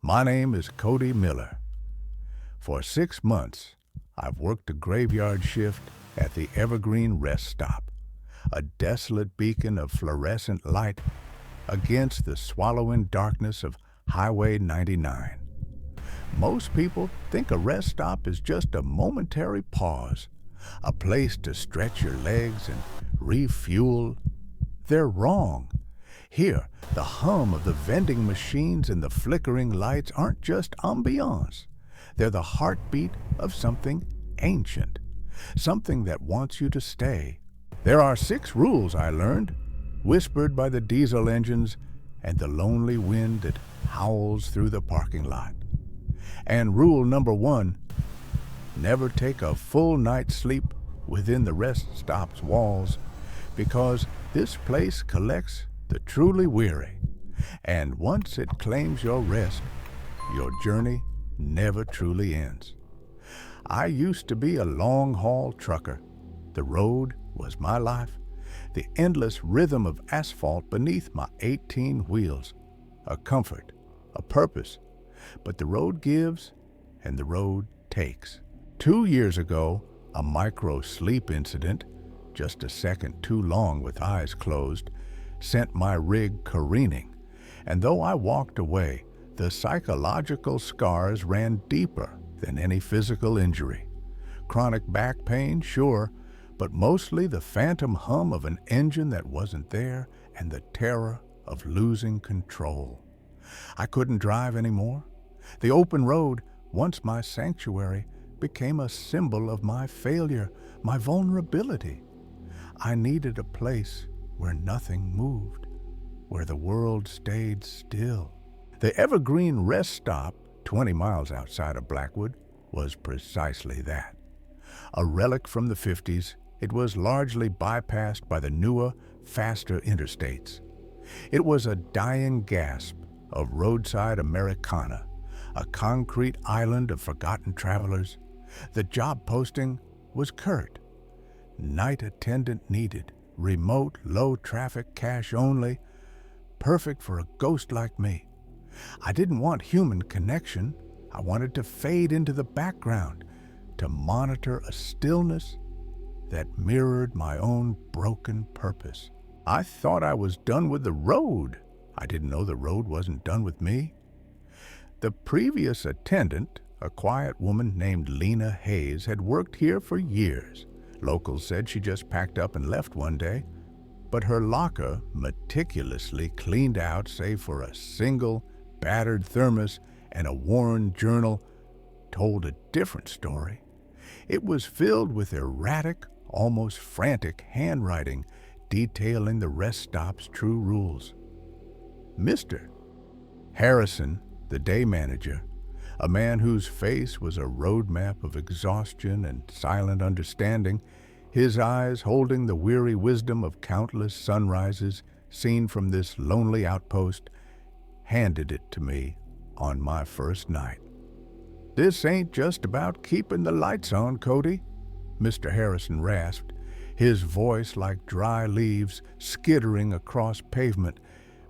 My name is Cody Miller. For 6 months, I've worked a graveyard shift at the Evergreen Rest Stop, a desolate beacon of fluorescent light against the swallowing darkness of Highway 99. Most people think a rest stop is just a momentary pause, a place to stretch your legs and refuel. They're wrong. Here, the hum of the vending machines and the flickering lights aren't just ambiance. They're the heartbeat of something ancient, something that wants you to stay. There are 6 rules I learned, whispered by the diesel engines and the lonely wind that howls through the parking lot. And rule number 1, never take a full night's sleep within the rest stop's walls, because this place collects the truly weary. And once it claims your rest, your journey never truly ends. I used to be a long-haul trucker. The road was my life, the endless rhythm of asphalt beneath my 18 wheels, a comfort, a purpose. But the road gives and the road takes. 2 years ago, a micro-sleep incident, just a second too long with eyes closed, sent my rig careening. And though I walked away, the psychological scars ran deeper than any physical injury. Chronic back pain, sure, but mostly the phantom hum of an engine that wasn't there and the terror of losing control. I couldn't drive anymore. The open road, once my sanctuary, became a symbol of my failure, my vulnerability. I needed a place where nothing moved, where the world stayed still. The Evergreen Rest Stop, 20 miles outside of Blackwood, was precisely that. A relic from the 50s, it was largely bypassed by the newer, faster interstates. It was a dying gasp of roadside Americana, a concrete island of forgotten travelers. The job posting was curt. Night attendant needed, remote, low-traffic, cash only, perfect for a ghost like me. I didn't want human connection. I wanted to fade into the background, to monitor a stillness that mirrored my own broken purpose. I thought I was done with the road. I didn't know the road wasn't done with me. The previous attendant, a quiet woman named Lena Hayes, had worked here for years. Locals said she just packed up and left one day, but her locker, meticulously cleaned out save for a single battered thermos and a worn journal, told a different story. It was filled with erratic, almost frantic handwriting detailing the rest stop's true rules. Mr. Harrison, the day manager, a man whose face was a roadmap of exhaustion and silent understanding, his eyes holding the weary wisdom of countless sunrises seen from this lonely outpost, handed it to me on my first night. "This ain't just about keeping the lights on, Cody," Mr. Harrison rasped, his voice like dry leaves skittering across pavement,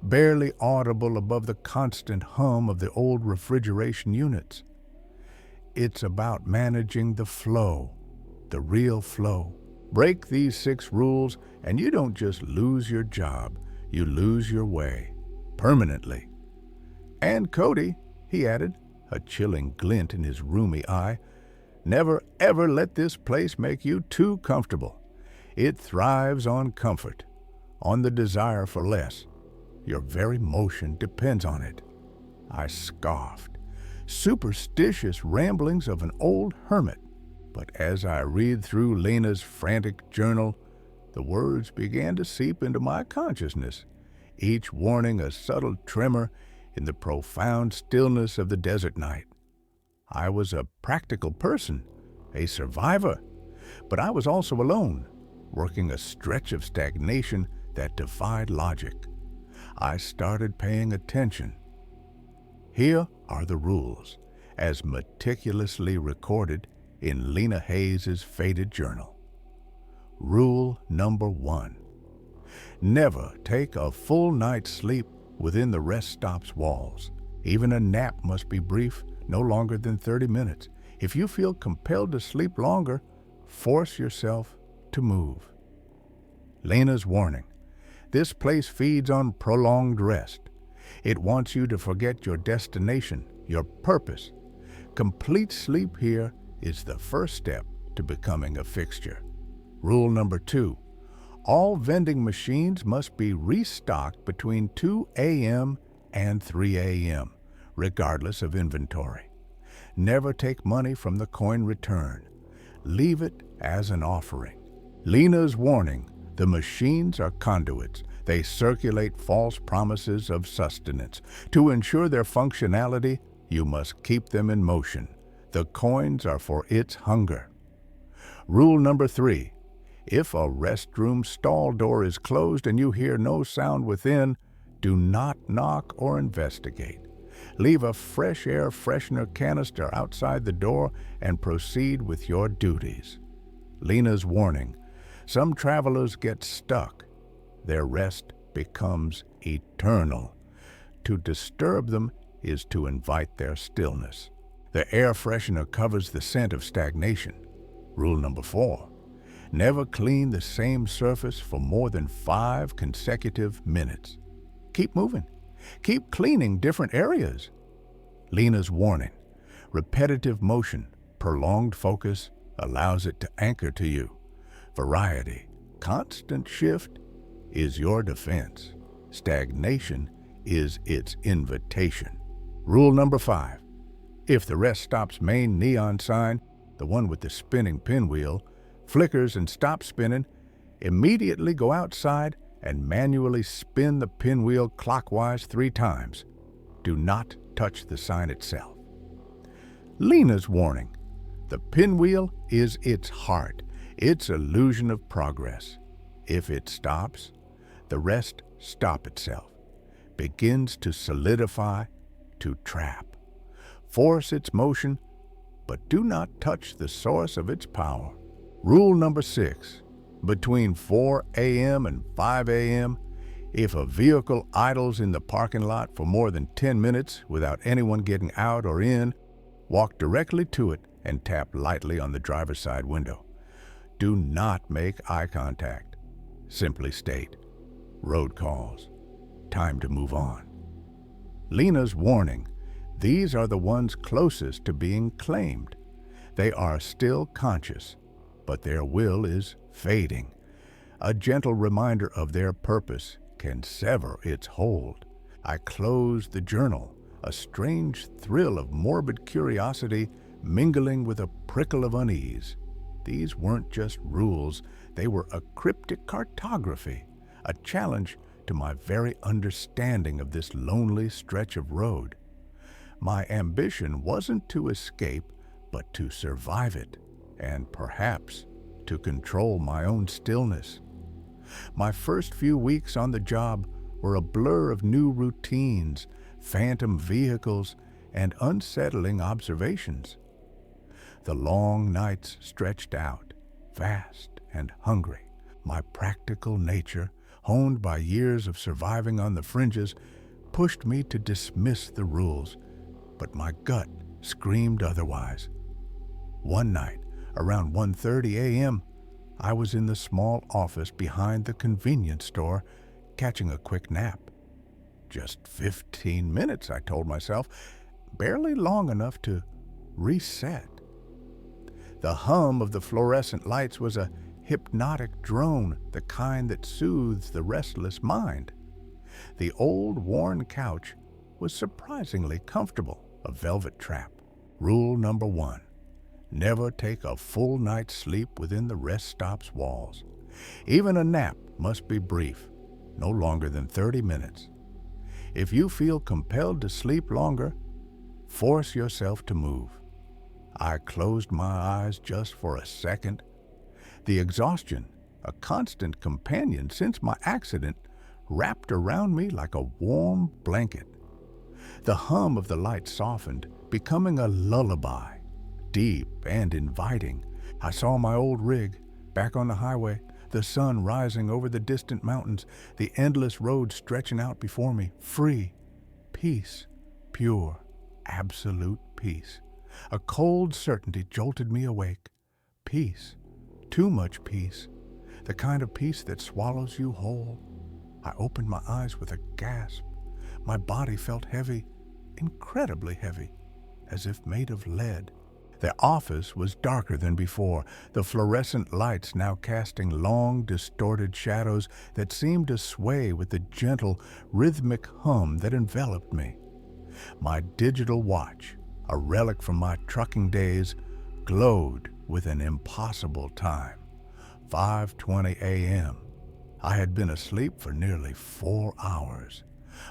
barely audible above the constant hum of the old refrigeration units. "It's about managing the flow, the real flow. Break these 6 rules and you don't just lose your job, you lose your way, permanently. And Cody," he added, a chilling glint in his rheumy eye, "never ever let this place make you too comfortable. It thrives on comfort, on the desire for less. Your very motion depends on it." I scoffed. Superstitious ramblings of an old hermit. But as I read through Lena's frantic journal, the words began to seep into my consciousness, each warning a subtle tremor in the profound stillness of the desert night. I was a practical person, a survivor, but I was also alone, working a stretch of stagnation that defied logic. I started paying attention. Here are the rules, as meticulously recorded in Lena Hayes' faded journal. Rule number 1. Never take a full night's sleep within the rest stop's walls. Even a nap must be brief, no longer than 30 minutes. If you feel compelled to sleep longer, force yourself to move. Lena's warning. This place feeds on prolonged rest. It wants you to forget your destination, your purpose. Complete sleep here is the first step to becoming a fixture. Rule number 2. All vending machines must be restocked between 2 a.m. and 3 a.m., regardless of inventory. Never take money from the coin return. Leave it as an offering. Lena's warning. The machines are conduits. They circulate false promises of sustenance. To ensure their functionality, you must keep them in motion. The coins are for its hunger. Rule number 3. If a restroom stall door is closed and you hear no sound within, do not knock or investigate. Leave a fresh air freshener canister outside the door and proceed with your duties. Lena's warning. Some travelers get stuck. Their rest becomes eternal. To disturb them is to invite their stillness. The air freshener covers the scent of stagnation. Rule number 4. Never clean the same surface for more than 5 consecutive minutes. Keep moving. Keep cleaning different areas. Lena's warning. Repetitive motion, prolonged focus allows it to anchor to you. Variety, constant shift is your defense. Stagnation is its invitation. Rule number 5. If the rest stop's main neon sign, the one with the spinning pinwheel, flickers and stops spinning, immediately go outside and manually spin the pinwheel clockwise 3 times. Do not touch the sign itself. Lena's warning. The pinwheel is its heart, its illusion of progress. If it stops, the rest stop itself, begins to solidify, to trap. Force its motion, but do not touch the source of its power. Rule number 6. Between 4 a.m. and 5 a.m., if a vehicle idles in the parking lot for more than 10 minutes without anyone getting out or in, walk directly to it and tap lightly on the driver's side window. Do not make eye contact. Simply state, road calls, time to move on. Lena's warning. These are the ones closest to being claimed. They are still conscious, but their will is fading. A gentle reminder of their purpose can sever its hold. I closed the journal, a strange thrill of morbid curiosity mingling with a prickle of unease. These weren't just rules, they were a cryptic cartography, a challenge to my very understanding of this lonely stretch of road. My ambition wasn't to escape, but to survive it, and perhaps to control my own stillness. My first few weeks on the job were a blur of new routines, phantom vehicles, and unsettling observations. The long nights stretched out, vast and hungry. My practical nature, honed by years of surviving on the fringes, pushed me to dismiss the rules, but my gut screamed otherwise. One night, around 1:30 a.m., I was in the small office behind the convenience store, catching a quick nap. Just 15 minutes, I told myself, barely long enough to reset. The hum of the fluorescent lights was a hypnotic drone, the kind that soothes the restless mind. The old, worn couch was surprisingly comfortable, a velvet trap. Rule number 1. Never take a full night's sleep within the rest stop's walls. Even a nap must be brief, no longer than 30 minutes. If you feel compelled to sleep longer, force yourself to move. I closed my eyes just for a second. The exhaustion, a constant companion since my accident, wrapped around me like a warm blanket. The hum of the light softened, becoming a lullaby. Deep and inviting. I saw my old rig, back on the highway, the sun rising over the distant mountains, the endless road stretching out before me, free, peace, pure, absolute peace. A cold certainty jolted me awake. Peace, too much peace, the kind of peace that swallows you whole. I opened my eyes with a gasp. My body felt heavy, incredibly heavy, as if made of lead. The office was darker than before, the fluorescent lights now casting long, distorted shadows that seemed to sway with the gentle, rhythmic hum that enveloped me. My digital watch, a relic from my trucking days, glowed with an impossible time. 5:20 a.m. I had been asleep for nearly 4 hours.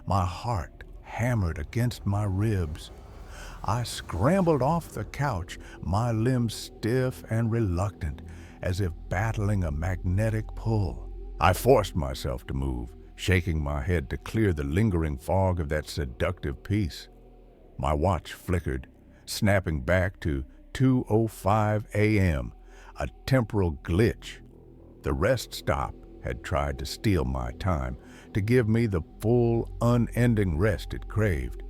My heart hammered against my ribs. I scrambled off the couch, my limbs stiff and reluctant, as if battling a magnetic pull. I forced myself to move, shaking my head to clear the lingering fog of that seductive peace. My watch flickered, snapping back to 2:05 a.m., a temporal glitch. The rest stop had tried to steal my time, to give me the full, unending rest it craved.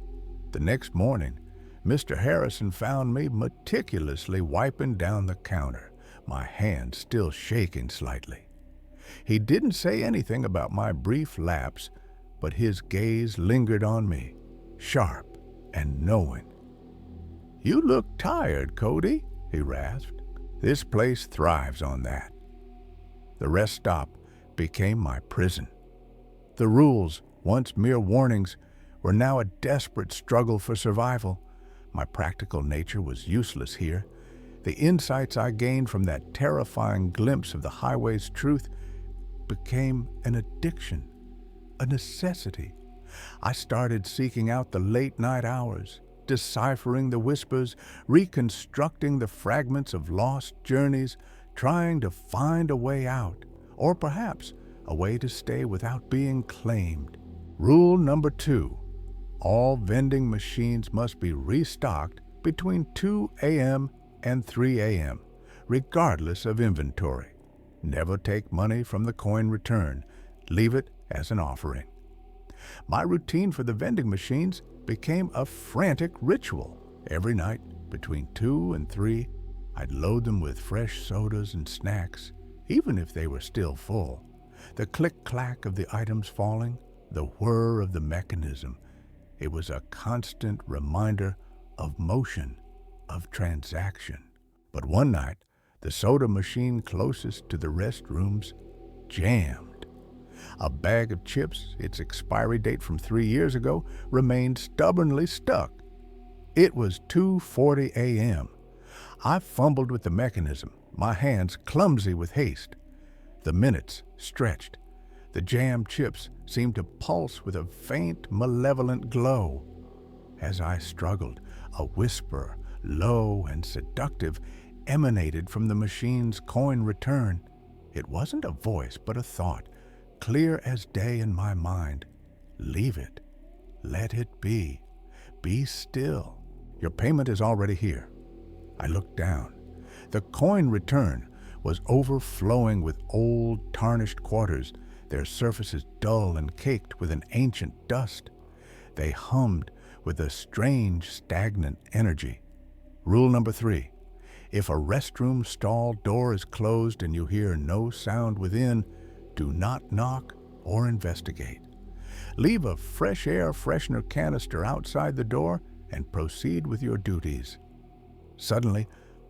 The next morning, Mr. Harrison found me meticulously wiping down the counter, my hand still shaking slightly. He didn't say anything about my brief lapse, but his gaze lingered on me, sharp and knowing. "You look tired, Cody," he rasped. "This place thrives on that." The rest stop became my prison. The rules, once mere warnings, were now a desperate struggle for survival. My practical nature was useless here. The insights I gained from that terrifying glimpse of the highway's truth became an addiction, a necessity. I started seeking out the late-night hours, deciphering the whispers, reconstructing the fragments of lost journeys, trying to find a way out, or perhaps a way to stay without being claimed. Rule number 2. All vending machines must be restocked between 2 a.m. and 3 a.m., regardless of inventory. Never take money from the coin return. Leave it as an offering. My routine for the vending machines became a frantic ritual. Every night, between 2 and 3, I'd load them with fresh sodas and snacks, even if they were still full. The click-clack of the items falling, the whir of the mechanism. It was a constant reminder of motion, of transaction. But one night, the soda machine closest to the restrooms jammed. A bag of chips, its expiry date from 3 years ago, remained stubbornly stuck. It was 2:40 a.m. I fumbled with the mechanism, my hands clumsy with haste. The minutes stretched. The jammed chips seemed to pulse with a faint, malevolent glow. As I struggled, a whisper, low and seductive, emanated from the machine's coin return. It wasn't a voice, but a thought, clear as day in my mind. "Leave it. Let it be. Be still. Your payment is already here." I looked down. The coin return was overflowing with old, tarnished quarters, their surfaces dull and caked with an ancient dust. They hummed with a strange, stagnant energy. Rule number 3. If a restroom stall door is closed and you hear no sound within, do not knock or investigate. Leave a fresh air freshener canister outside the door and proceed with your duties. Suddenly,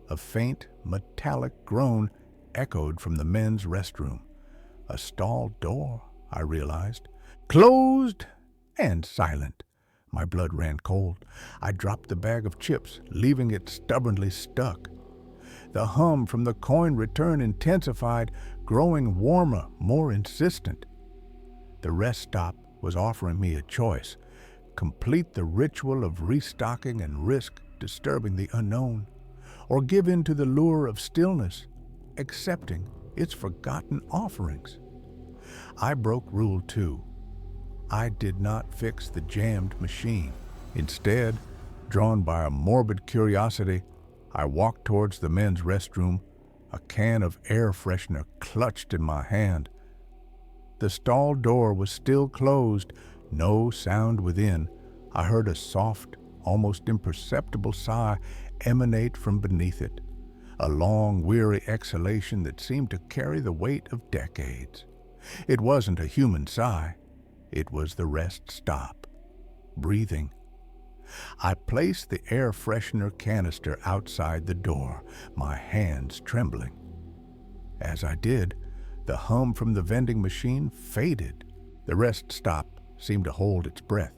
a faint, metallic groan echoed from the men's restroom. A stall door, I realized, closed and silent. My blood ran cold. I dropped the bag of chips, leaving it stubbornly stuck. The hum from the coin return intensified, growing warmer, more insistent. The rest stop was offering me a choice: complete the ritual of restocking and risk disturbing the unknown, or give in to the lure of stillness, accepting its forgotten offerings. I broke rule 2. I did not fix the jammed machine. Instead, drawn by a morbid curiosity, I walked towards the men's restroom, a can of air freshener clutched in my hand. The stall door was still closed, no sound within, I heard a soft, almost imperceptible sigh emanate from beneath it, a long, weary exhalation that seemed to carry the weight of decades. It wasn't a human sigh. It was the rest stop, breathing. I placed the air freshener canister outside the door, my hands trembling. As I did, the hum from the vending machine faded. The rest stop seemed to hold its breath.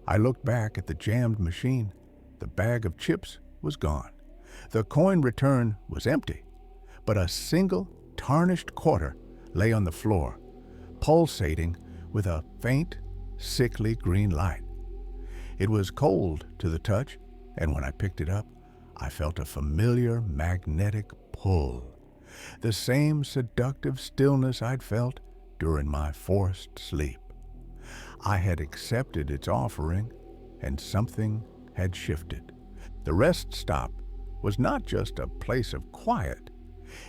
I looked back at the jammed machine. The bag of chips was gone. The coin return was empty, but a single tarnished quarter lay on the floor, pulsating with a faint, sickly green light. It was cold to the touch, and when I picked it up, I felt a familiar magnetic pull, the same seductive stillness I'd felt during my forced sleep. I had accepted its offering, and something had shifted. The rest stop was not just a place of quiet.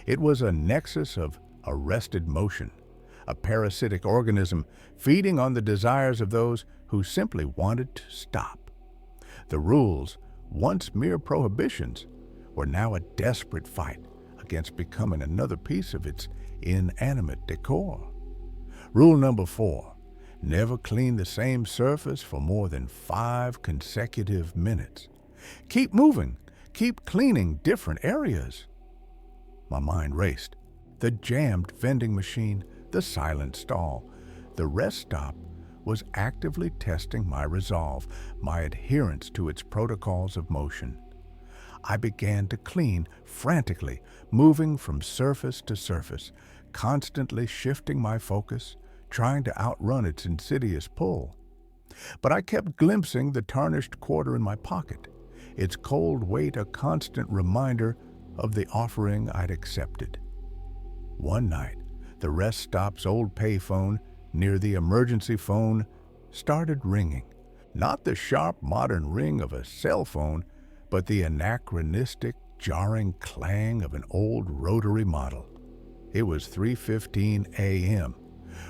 It was a nexus of arrested motion, a parasitic organism feeding on the desires of those who simply wanted to stop. The rules, once mere prohibitions, were now a desperate fight against becoming another piece of its inanimate decor. Rule number 4, never clean the same surface for more than 5 consecutive minutes. Keep moving, keep cleaning different areas. My mind raced. The jammed vending machine, the silent stall, the rest stop was actively testing my resolve, my adherence to its protocols of motion. I began to clean frantically, moving from surface to surface, constantly shifting my focus, trying to outrun its insidious pull. But I kept glimpsing the tarnished quarter in my pocket, its cold weight a constant reminder of the offering I'd accepted. One night, the rest stop's old payphone near the emergency phone started ringing. Not the sharp modern ring of a cell phone, but the anachronistic, jarring clang of an old rotary model. It was 3:15 a.m.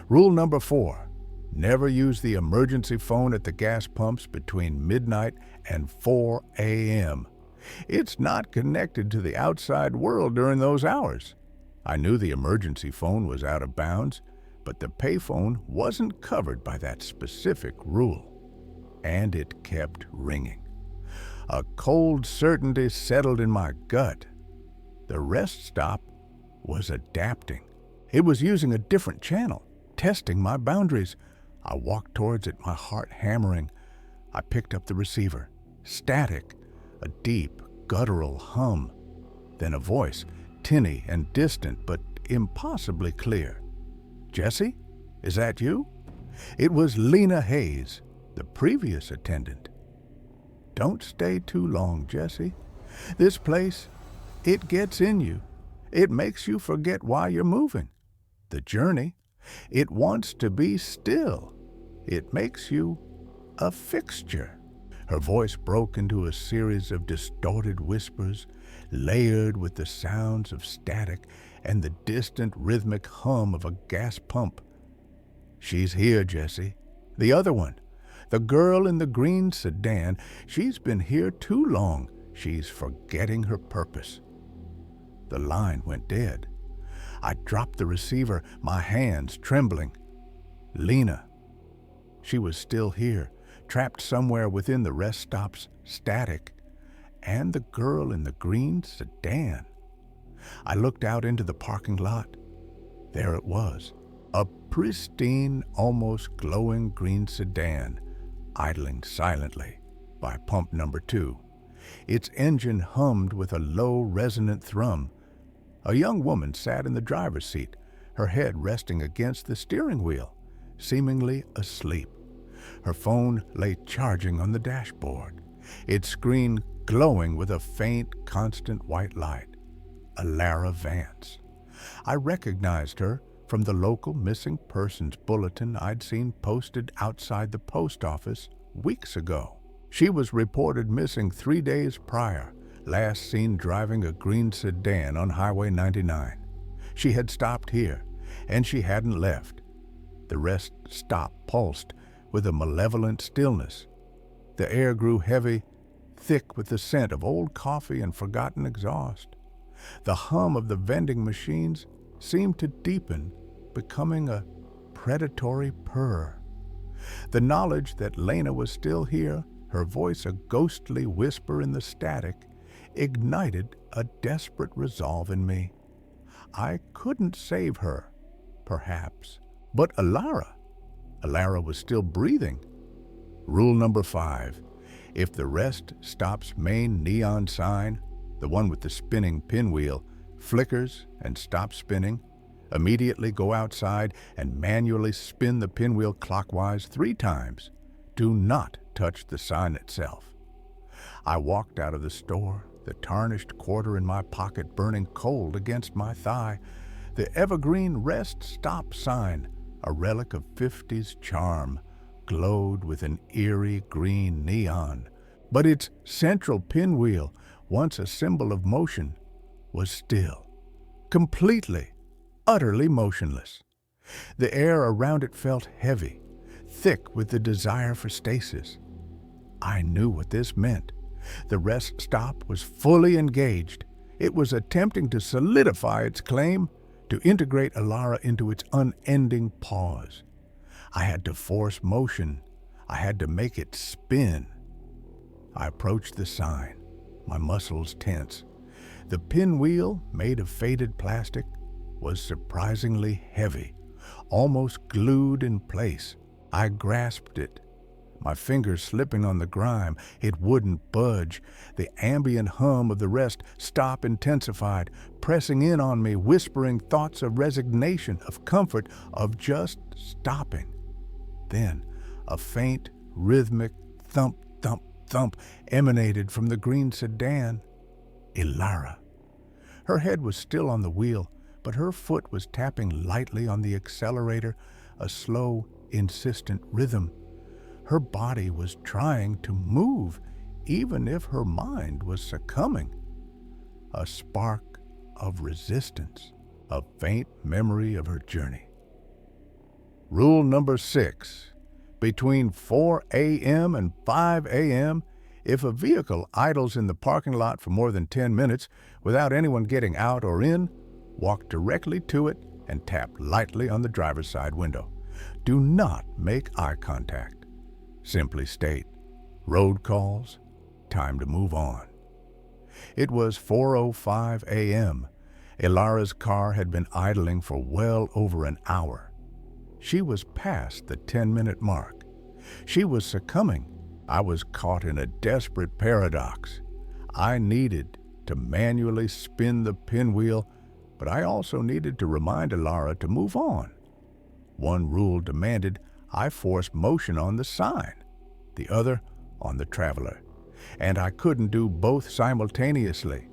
Rule number 4, never use the emergency phone at the gas pumps between midnight and 4 a.m. It's not connected to the outside world during those hours. I knew the emergency phone was out of bounds, but the payphone wasn't covered by that specific rule. And it kept ringing. A cold certainty settled in my gut. The rest stop was adapting. It was using a different channel, testing my boundaries. I walked towards it, my heart hammering. I picked up the receiver. Static, a deep, guttural hum. Then a voice, tinny and distant, but impossibly clear. "Jesse, is that you?" It was Lena Hayes, the previous attendant. "Don't stay too long, Jesse. This place, it gets in you. It makes you forget why you're moving. The journey, it wants to be still. It makes you a fixture." Her voice broke into a series of distorted whispers, layered with the sounds of static and the distant rhythmic hum of a gas pump. "She's here, Jesse. The other one. The girl in the green sedan. She's been here too long. She's forgetting her purpose." The line went dead. I dropped the receiver, my hands trembling. Lena. She was still here, trapped somewhere within the rest stop's static. And the girl in the green sedan. I looked out into the parking lot. There it was, a pristine, almost glowing green sedan, idling silently by pump number 2. Its engine hummed with a low, resonant thrum. A young woman sat in the driver's seat, her head resting against the steering wheel, seemingly asleep. Her phone lay charging on the dashboard, its screen glowing with a faint, constant white light. Alara Vance. I recognized her from the local missing persons bulletin I'd seen posted outside the post office weeks ago. She was reported missing 3 days prior, last seen driving a green sedan on Highway 99. She had stopped here, and she hadn't left. The rest stop pulsed with a malevolent stillness, The air grew heavy, thick with the scent of old coffee and forgotten exhaust. The hum of the vending machines seemed to deepen, becoming a predatory purr. The knowledge that Lena was still here, her voice a ghostly whisper in the static, ignited a desperate resolve in me. I couldn't save her, perhaps, but Alara was still breathing. Rule number 5. If the Rest Stop's main neon sign, the one with the spinning pinwheel, flickers and stops spinning, immediately go outside and manually spin the pinwheel clockwise 3 times. Do not touch the sign itself. I walked out of the store, the tarnished quarter in my pocket burning cold against my thigh. The Evergreen Rest Stop sign, a relic of 50s charm, glowed with an eerie green neon. But its central pinwheel, once a symbol of motion, was still, completely, utterly motionless. The air around it felt heavy, thick with the desire for stasis. I knew what this meant. The Rest Stop was fully engaged. It was attempting to solidify its claim, to integrate Alara into its unending pause. I had to force motion. I had to make it spin. I approached the sign, my muscles tense. The pinwheel, made of faded plastic, was surprisingly heavy, almost glued in place. I grasped it, my fingers slipping on the grime. It wouldn't budge. The ambient hum of the Rest Stop intensified, pressing in on me, whispering thoughts of resignation, of comfort, of just stopping. Then, a faint, rhythmic thump, thump, thump emanated from the green sedan. Alara. Her head was still on the wheel, but her foot was tapping lightly on the accelerator, a slow, insistent rhythm. Her body was trying to move, even if her mind was succumbing. A spark of resistance, a faint memory of her journey. Rule number 6. Between 4 a.m. and 5 a.m., if a vehicle idles in the parking lot for more than 10 minutes without anyone getting out or in, walk directly to it and tap lightly on the driver's side window. Do not make eye contact. Simply state, road calls, time to move on. It was 4:05 a.m. Alara's car had been idling for well over an hour. She was past the 10-minute mark. She was succumbing. I was caught in a desperate paradox. I needed to manually spin the pinwheel, but I also needed to remind Alara to move on. One rule demanded I force motion on the sign, the other on the traveler, and I couldn't do both simultaneously.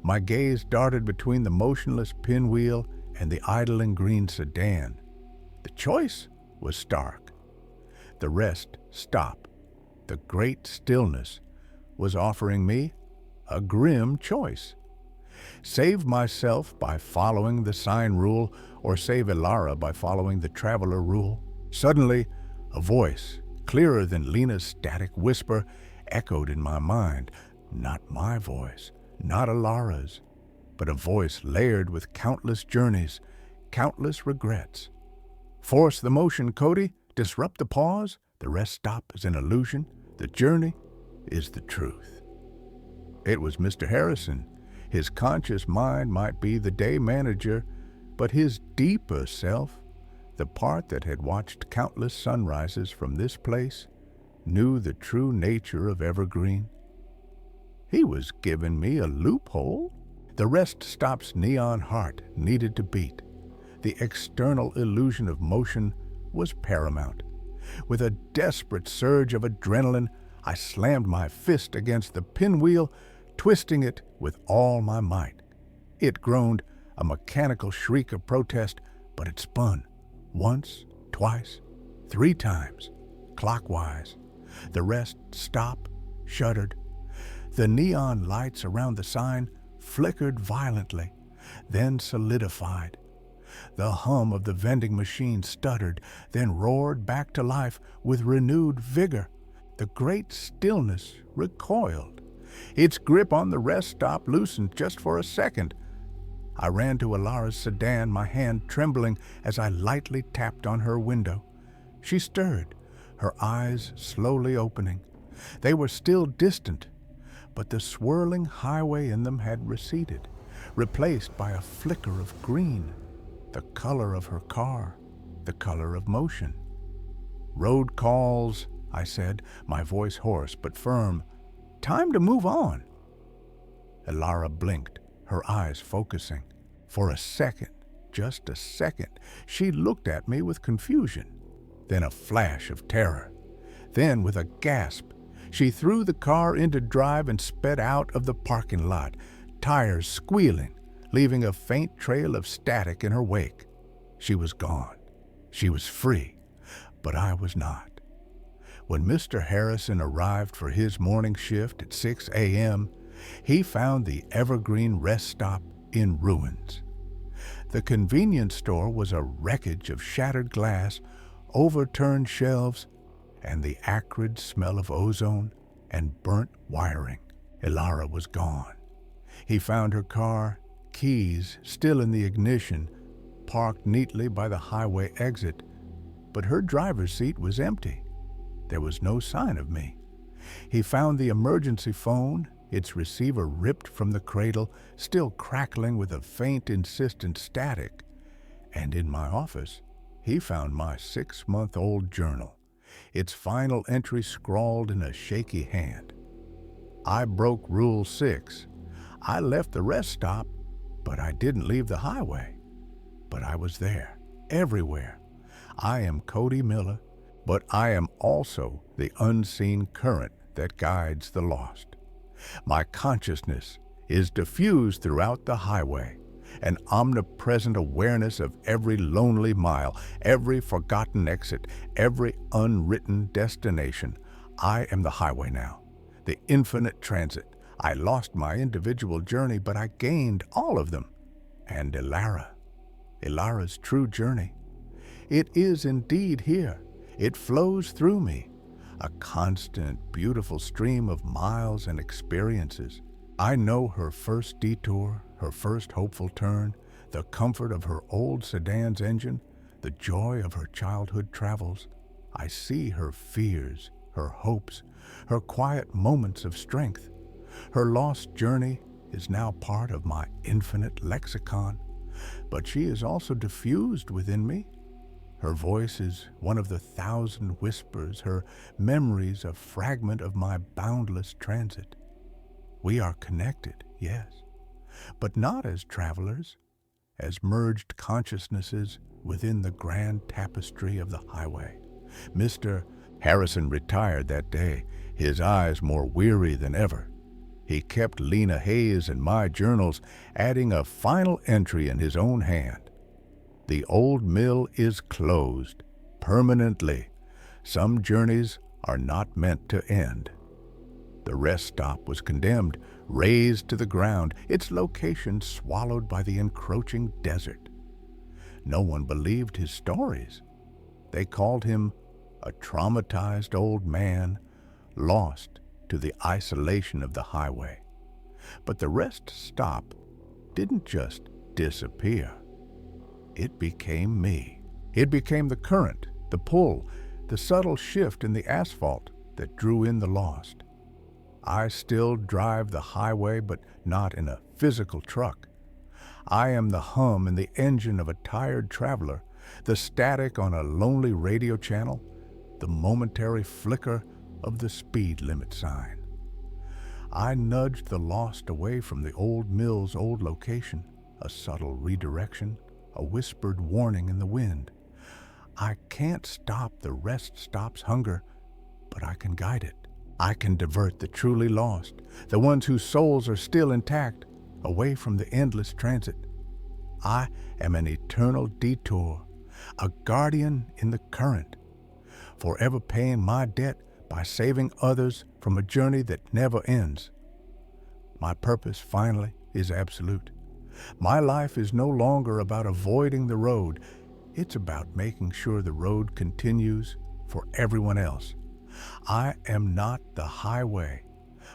My gaze darted between the motionless pinwheel and the idling green sedan. The choice was stark. The Rest Stop, the great stillness, was offering me a grim choice. Save myself by following the sign rule, or save Alara by following the traveler rule. Suddenly, a voice, clearer than Lena's static whisper, echoed in my mind. Not my voice, not Alara's, but a voice layered with countless journeys, countless regrets. Force the motion, Cody. Disrupt the pause. The Rest Stop is an illusion. The journey is the truth. It was Mr. Harrison. His conscious mind might be the day manager, but his deeper self, the part that had watched countless sunrises from this place, knew the true nature of Evergreen. He was giving me a loophole. The Rest Stop's neon heart needed to beat. The external illusion of motion was paramount. With a desperate surge of adrenaline, I slammed my fist against the pinwheel, twisting it with all my might. It groaned, a mechanical shriek of protest, but it spun. Once, twice, 3 times, clockwise. The Rest Stop shuddered. The neon lights around the sign flickered violently, then solidified. The hum of the vending machine stuttered, then roared back to life with renewed vigor. The great stillness recoiled. Its grip on the rest stop loosened just for a second. I ran to Alara's sedan, my hand trembling as I lightly tapped on her window. She stirred, her eyes slowly opening. They were still distant, but the swirling highway in them had receded, replaced by a flicker of green, the color of her car, the color of motion. "Road calls," I said, my voice hoarse but firm. "Time to move on." Alara blinked, her eyes focusing. For a second, just a second, she looked at me with confusion, then a flash of terror. Then, with a gasp, she threw the car into drive and sped out of the parking lot, tires squealing, leaving a faint trail of static in her wake. She was gone. She was free, but I was not. When Mr. Harrison arrived for his morning shift at 6 a.m., he found the Evergreen Rest Stop in ruins. The convenience store was a wreckage of shattered glass, overturned shelves, and the acrid smell of ozone and burnt wiring. Alara was gone. He found her car, keys still in the ignition, parked neatly by the highway exit, but her driver's seat was empty. There was no sign of me. He found the emergency phone, its receiver ripped from the cradle, still crackling with a faint, insistent static. And in my office, he found my 6-month-old journal, its final entry scrawled in a shaky hand. "I broke Rule 6. I left the rest stop, but I didn't leave the highway. But I was there, everywhere. I am Cody Miller, but I am also the unseen current that guides the lost. My consciousness is diffused throughout the highway, an omnipresent awareness of every lonely mile, every forgotten exit, every unwritten destination. I am the highway now, the infinite transit. I lost my individual journey, but I gained all of them. And Alara's true journey. It is indeed here. It flows through me, a constant, beautiful stream of miles and experiences. I know her first detour, her first hopeful turn, the comfort of her old sedan's engine, the joy of her childhood travels. I see her fears, her hopes, her quiet moments of strength. Her lost journey is now part of my infinite lexicon, but she is also diffused within me. Her voice is one of the 1,000 whispers, her memories a fragment of my boundless transit. We are connected, yes, but not as travelers, as merged consciousnesses within the grand tapestry of the highway. Mr. Harrison retired that day, his eyes more weary than ever. He kept Lena Hayes and my journals, adding a final entry in his own hand. The old mill is closed, permanently. Some journeys are not meant to end. The rest stop was condemned, razed to the ground, its location swallowed by the encroaching desert. No one believed his stories. They called him a traumatized old man, lost to the isolation of the highway. But the rest stop didn't just disappear. It became me. It became the current, the pull, the subtle shift in the asphalt that drew in the lost. I still drive the highway, but not in a physical truck. I am the hum in the engine of a tired traveler, the static on a lonely radio channel, the momentary flicker of the speed limit sign. I nudged the lost away from the old mill's old location, a subtle redirection, a whispered warning in the wind. I can't stop the rest stop's hunger, but I can guide it. I can divert the truly lost, the ones whose souls are still intact, away from the endless transit. I am an eternal detour, a guardian in the current, forever paying my debt by saving others from a journey that never ends. My purpose, finally, is absolute. My life is no longer about avoiding the road. It's about making sure the road continues for everyone else. I am not the highway,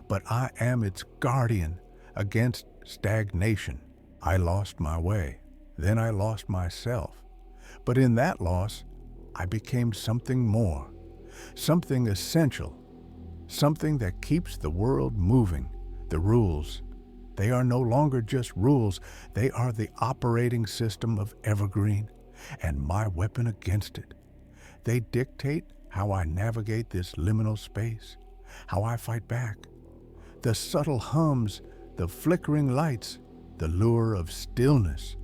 but I am its guardian against stagnation. I lost my way, then I lost myself. But in that loss, I became something more, something essential, something that keeps the world moving. The rules, they are no longer just rules, they are the operating system of Evergreen and my weapon against it. They dictate how I navigate this liminal space, how I fight back. The subtle hums, the flickering lights, the lure of stillness.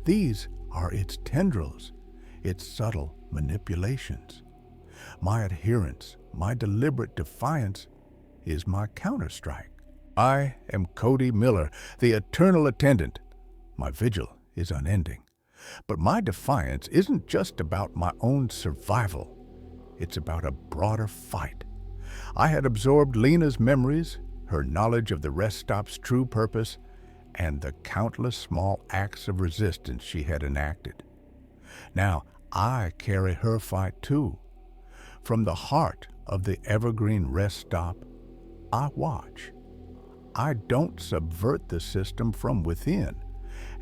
These are its tendrils, its subtle manipulations. My adherence, my deliberate defiance is my counterstrike. I am Cody Miller, the eternal attendant. My vigil is unending. But my defiance isn't just about my own survival. It's about a broader fight. I had absorbed Lena's memories, her knowledge of the rest stop's true purpose, and the countless small acts of resistance she had enacted. Now I carry her fight too. From the heart of the Evergreen Rest Stop, I watch. I don't subvert the system from within,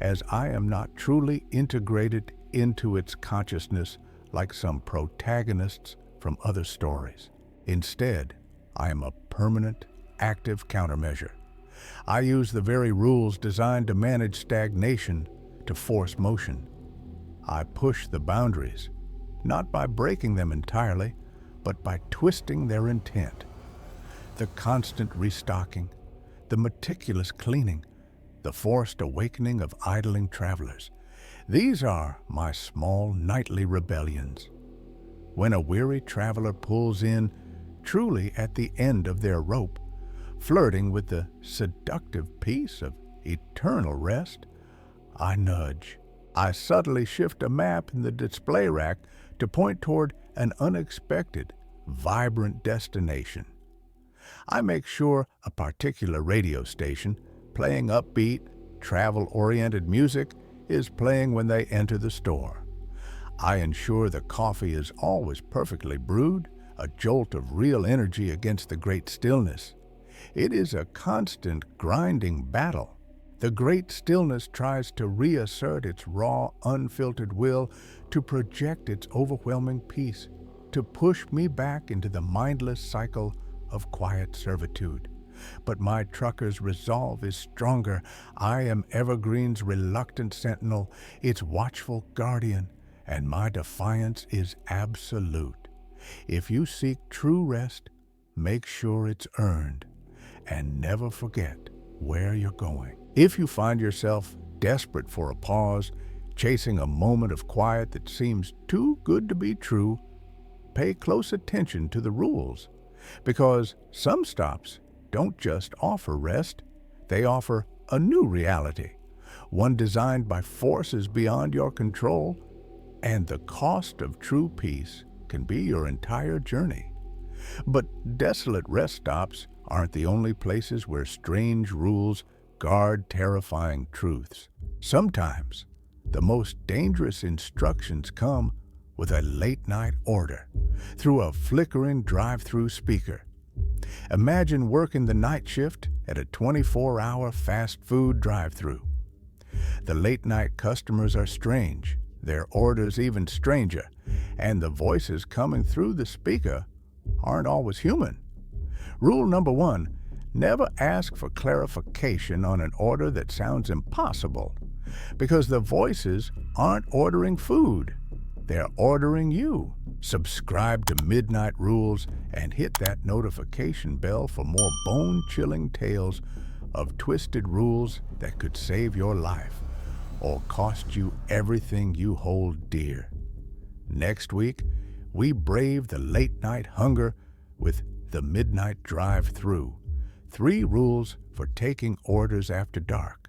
as I am not truly integrated into its consciousness like some protagonists from other stories. Instead, I am a permanent, active countermeasure. I use the very rules designed to manage stagnation to force motion. I push the boundaries, not by breaking them entirely, but by twisting their intent. The constant restocking, the meticulous cleaning, the forced awakening of idling travelers. These are my small nightly rebellions. When a weary traveler pulls in, truly at the end of their rope, flirting with the seductive peace of eternal rest, I nudge. I subtly shift a map in the display rack to point toward an unexpected, vibrant destination. I make sure a particular radio station, playing upbeat, travel-oriented music, is playing when they enter the store. I ensure the coffee is always perfectly brewed, a jolt of real energy against the great stillness. It is a constant grinding battle. The great stillness tries to reassert its raw, unfiltered will, to project its overwhelming peace, to push me back into the mindless cycle of quiet servitude. But my trucker's resolve is stronger. I am Evergreen's reluctant sentinel, its watchful guardian, and my defiance is absolute. If you seek true rest, make sure it's earned, and never forget where you're going. If you find yourself desperate for a pause, chasing a moment of quiet that seems too good to be true, pay close attention to the rules, because some stops don't just offer rest, they offer a new reality, one designed by forces beyond your control, and the cost of true peace can be your entire journey. But desolate rest stops aren't the only places where strange rules guard terrifying truths. Sometimes the most dangerous instructions come with a late-night order through a flickering drive-through speaker. Imagine working the night shift at a 24-hour fast food drive-through. The late-night customers are strange, their orders even stranger, and the voices coming through the speaker aren't always human. Rule number 1, never ask for clarification on an order that sounds impossible, because the voices aren't ordering food, they're ordering you. Subscribe to Midnight Rules and hit that notification bell for more bone-chilling tales of twisted rules that could save your life or cost you everything you hold dear. Next week, we brave the late-night hunger with the Midnight Drive-Thru. 3 rules for taking orders after dark.